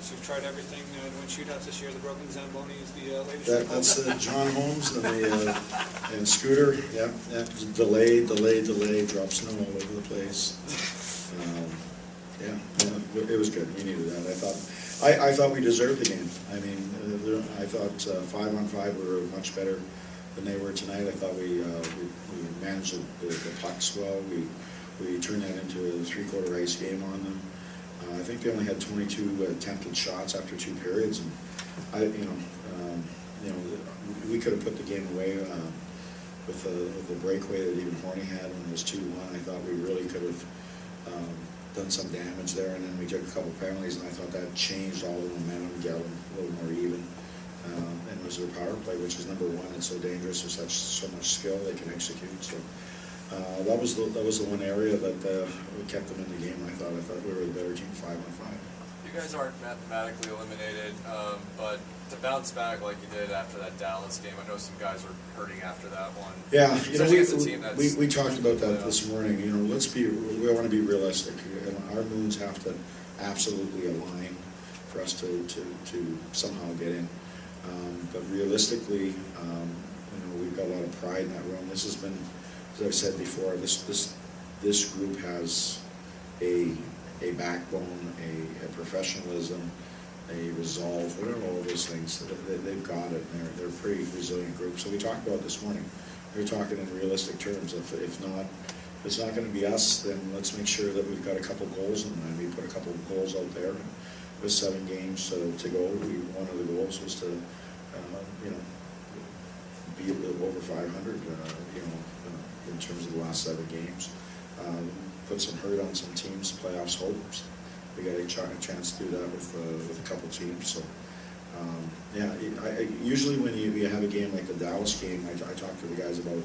shootouts. You've tried everything to win shootouts this year. The broken Zamboni is the latest. That's John Holmes and Scooter. Yeah, delay, drop snow all over the place. It was good. We needed that. I thought we deserved the game. I mean, I thought 5-on-5 we were much better than they were tonight. I thought we managed the pucks well. We turned that into a three-quarter ice game on them. I think they only had 22 attempted shots after 2 periods, and we could have put the game away with the breakaway that even Horny had when it was 2-1. I thought we really could have done some damage there, and then we took a couple penalties, and I thought that changed all the momentum, got them a little more even. And it was their power play, which is number one. It's so dangerous. There's so much skill they can execute. So that was the one area that we kept them in the game. I thought we were the better team 5-on-5. You guys aren't mathematically eliminated, but to bounce back like you did after that Dallas game, I know some guys were hurting after that one. Yeah, we talked about that this morning. We want to be realistic. Our moons have to absolutely align for us to somehow get in. But realistically, we've got a lot of pride in that room. This has been, as I've said before, this group has a backbone, a professionalism, a resolve, whatever, all those things. They've got it, and they're a pretty resilient group. So we talked about this morning. They're talking in realistic terms. If it's not going to be us, then let's make sure that we've got a couple goals, and we put a couple of goals out there. With 7 games to go, one of the goals was to, be over 500. In terms of the last 7 games, put some hurt on some teams, playoffs hopes. We got a chance to do that with a couple teams. So, usually when you have a game like the Dallas game, I talk to the guys about.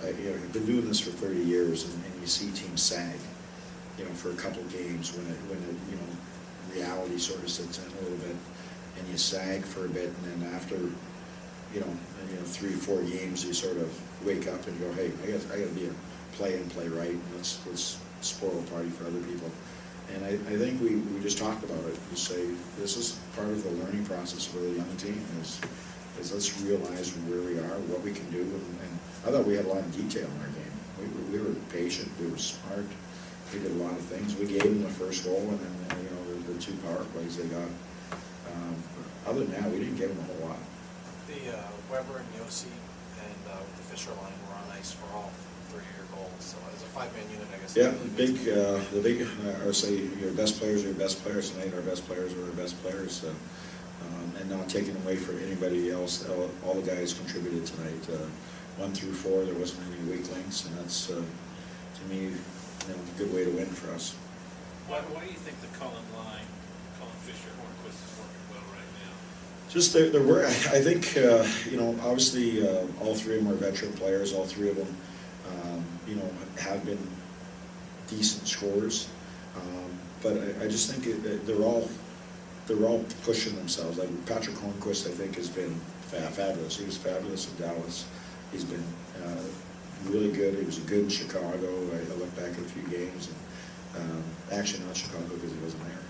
I've been doing this for 30 years, and you see teams sag, for a couple games when reality sort of sits in a little bit, and you sag for a bit, and then after 3-4 games, you sort of wake up and go, hey, I got to be a play right, and let's spoil a party for other people. And I think we just talked about it. We say this is part of the learning process for the young team is let's realize where we are, what we can do, and I thought we had a lot of detail in our game. We were patient, we were smart, we did a lot of things. We gave them the first goal, and then the 2 power plays they got. Other than that, we didn't give them a whole lot. The Weber and Yossi and the Fisher line were on ice for all 3 of your goals. So as a 5-man unit, I guess. Yeah, the big. I would say your best players are your best players tonight. Our best players were our best players, and not taking away from anybody else. All the guys contributed tonight. 1 through 4, there wasn't any weak links, and that's to me, a good way to win for us. Why do you think the Cullen line, Cullen, Fisher, Hornquist is working well right now? Just there were, I think, obviously all 3 of them are veteran players. All 3 of them, have been decent scorers. But I just think they're all pushing themselves. Like Patrick Hornquist, I think, has been fabulous. He was fabulous in Dallas. He's been really good. He was good in Chicago. I look back at a few games. And, actually not Chicago because he wasn't there.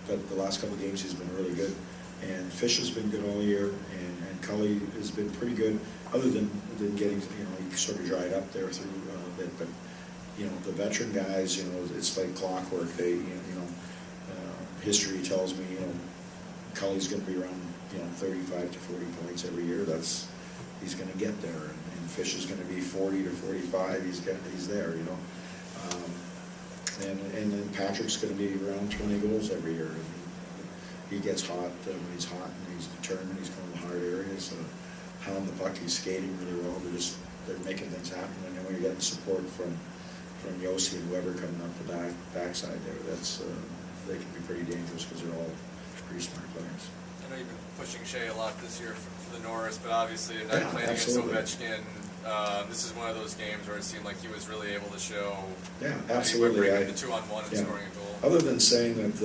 But the last couple of games he's been really good. And Fish has been good all year, and Cully has been pretty good, other than getting, he sort of dried up there through a bit. But, the veteran guys, it's like clockwork. They, history tells me, Cully's going to be around, 35 to 40 points every year. He's going to get there. And Fish is going to be 40 to 45. He's there, And then Patrick's going to be around 20 goals every year. And he gets hot when he's hot, and he's determined. He's going to hard areas. Hound the puck, he's skating really well. They're making things happen. And then when you're getting support from Yossi and Weber coming up the backside there, they can be pretty dangerous because they're all pretty smart players. I know you've been pushing Shea a lot this year for the Norris, but obviously tonight playing against Ovechkin, this is one of those games where it seemed like he was really able to show. Yeah, absolutely. The 2-on-1 and scoring a goal. Other than saying that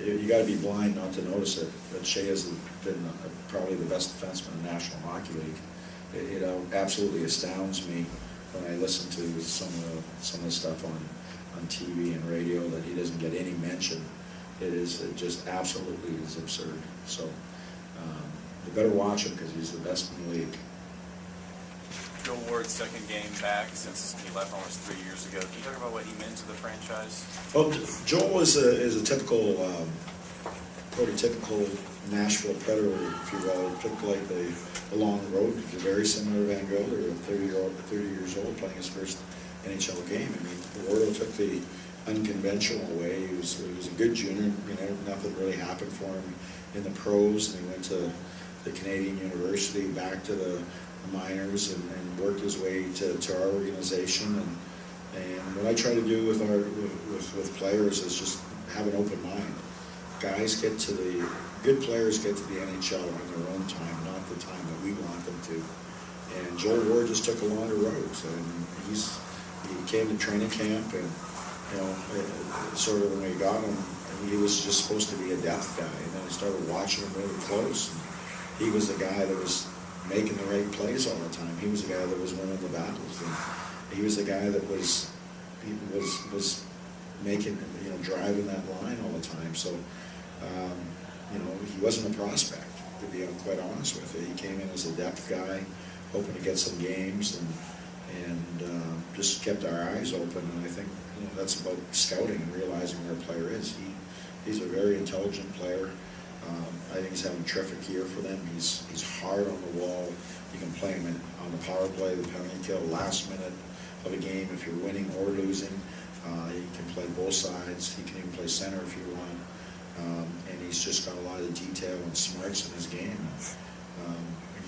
you got to be blind not to notice it, that Shea has been probably the best defenseman in the National Hockey League. It absolutely astounds me when I listen to some of the stuff on TV and radio that he doesn't get any mention It just absolutely is absurd. So you better watch him because he's the best in the league. Joe Ward's second game back since he left almost 3 years ago. Can you talk about what he meant to the franchise? Well, Joel is a typical, prototypical Nashville Predator, if you will. He took like the long road. They're very similar to Van Gogh. They're 30 years old, playing his first NHL game. I mean, Wardo took the unconventional way. He was a good junior. You know, nothing really happened for him in the pros, and he went to the Canadian University, back to the minors, and worked his way to our organization. And what I try to do with players is just have an open mind. Good players get to the NHL on their own time, not the time that we want them to. And Joel Ward just took a longer road, and he came to training camp, and sort of when we got him, he was just supposed to be a depth guy, and then I started watching him really close. And he was the guy that was making the right plays all the time. He was the guy that was winning the battles, and he was the guy that was making, driving that line all the time. So, he wasn't a prospect, to be quite honest with you. He came in as a depth guy, hoping to get some games, and just kept our eyes open. And I think that's about scouting and realizing where a player is. He's a very intelligent player. I think he's having a terrific year for them. He's hard on the wall. You can play him on the power play, the penalty kill, last minute of a game if you're winning or losing. He can play both sides. He can even play center if you want. And he's just got a lot of detail and smarts in his game.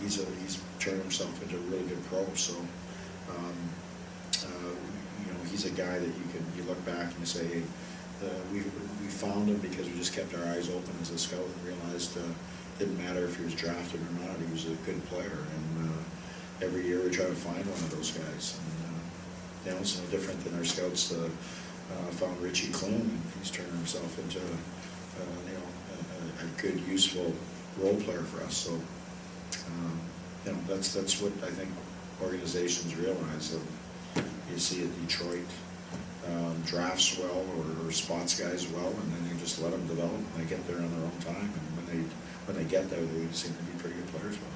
He's turned himself into a really good pro. So, he's a guy that you look back and you say, hey, we found him because we just kept our eyes open as a scout and realized it didn't matter if he was drafted or not. He was a good player, and every year we try to find one of those guys. And it's no different than our scouts found Richie Clune, and he's turned himself into a good, useful role player for us. So that's what I think organizations realize. You see at Detroit. Drafts well or spots guys well, and then you just let them develop, and they get there on their own time. And when they get there, they seem to be pretty good players. Well.